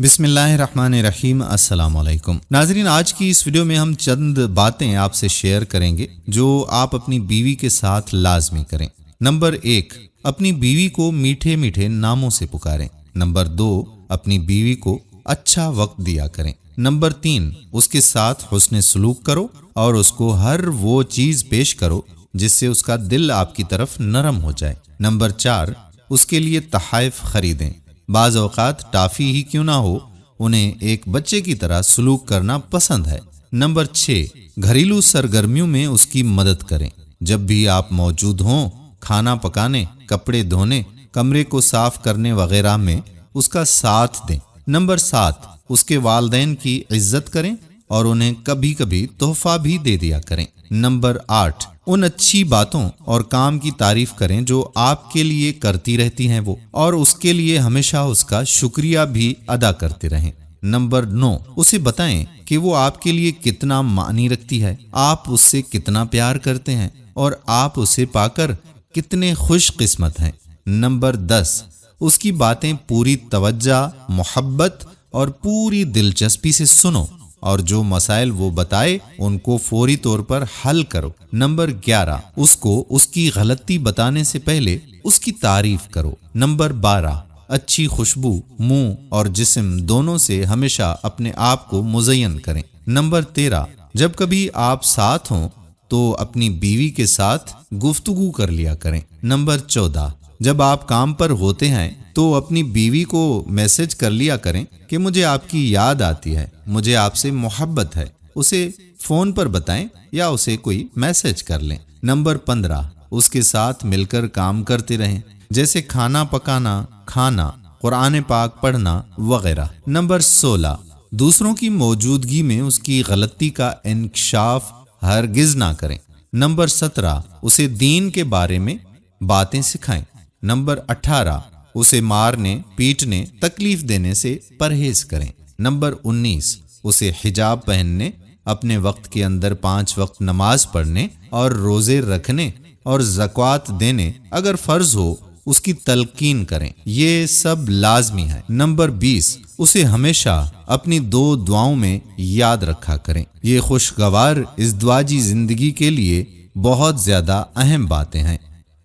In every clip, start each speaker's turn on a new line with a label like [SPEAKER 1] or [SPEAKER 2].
[SPEAKER 1] बिस्मिल्लाहिर्रहमानिर्रहीम। अस्सलाम वालेकुम नाज़रीन, आज की इस वीडियो में हम चंद बातें आपसे शेयर करेंगे जो आप अपनी बीवी के साथ लाजमी करें। नंबर 1, अपनी बीवी को मीठे मीठे नामों से पुकारें। नंबर 2, अपनी बीवी को अच्छा वक्त दिया करें। नंबर 3, उसके साथ हुस्न सलूक करो और उसको हर वो चीज़ पेश करो जिससे उसका दिल आपकी तरफ नरम हो जाए। नंबर 4, उसके लिए तोहफ़े खरीदें। बाज़ औक़ात टाफ़ी ही क्यों ना हो, उन्हें एक बच्चे की तरह सलूक करना पसंद है। नंबर 6, घरेलू सरगर्मियों में उसकी मदद करें। जब भी आप मौजूद हों, खाना पकाने, कपड़े धोने, कमरे को साफ करने वगैरह में उसका साथ दें। नंबर 7, उसके वालिदैन की इज्जत करें और उन्हें कभी कभी तोहफा भी दे दिया करें। नंबर 8, उन अच्छी बातों और काम की तारीफ करें जो आपके लिए करती रहती हैं वो, और उसके लिए हमेशा उसका शुक्रिया भी अदा करते रहें। नंबर 9, उसे बताएं कि वो आपके लिए कितना मानी रखती है, आप उससे कितना प्यार करते हैं और आप उसे पाकर कितने खुश किस्मत हैं। नंबर 10, उसकी बातें पूरी तवज्जो, मोहब्बत और पूरी दिलचस्पी से सुनो और जो मसाइल वो बताए उनको फौरी तौर पर हल करो। नंबर 11, उसको उसकी गलती बताने से पहले उसकी तारीफ करो। नंबर 12, अच्छी खुशबू मुंह और जिस्म दोनों से हमेशा अपने आप को मुज़य्यन करें। नंबर 13, जब कभी आप साथ हों तो अपनी बीवी के साथ गुफ्तगू कर लिया करें। नंबर 14, जब आप काम पर होते हैं तो अपनी बीवी को मैसेज कर लिया करें कि मुझे आपकी याद आती है, मुझे आपसे मोहब्बत है। उसे फ़ोन पर बताएं या उसे कोई मैसेज कर लें। नंबर 15, उसके साथ मिलकर काम करते रहें, जैसे खाना पकाना, खाना, कुरान पाक पढ़ना वगैरह। नंबर 16, दूसरों की मौजूदगी में उसकी गलती का इंकशाफ हरगिज़ ना करें। नंबर 17, उसे दीन के बारे में बातें सिखाएं। नंबर 18, उसे मारने, पीटने, तकलीफ देने से परहेज करें। नंबर 19, उसे हिजाब पहनने, अपने वक्त के अंदर 5 वक्त नमाज पढ़ने और रोजे रखने और ज़कात देने अगर फर्ज हो उसकी तलकीन करें। ये सब लाजमी है। नंबर 20, उसे हमेशा अपनी 2 दुआओं में याद रखा करें। ये खुशगवार इज़्दवाजी जिंदगी के लिए बहुत ज़्यादा अहम बातें हैं।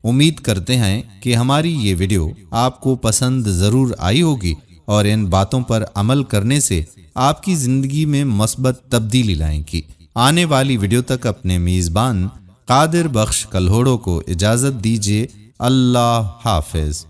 [SPEAKER 1] उम्मीद करते हैं कि हमारी ये वीडियो आपको पसंद ज़रूर आई होगी और इन बातों पर अमल करने से आपकी ज़िंदगी में मस्बत तब्दीली लाएंगी। आने वाली वीडियो तक अपने मेज़बान कादिर बख्श कल्होड़ो को इजाज़त दीजिए। अल्लाह हाफ़िज़।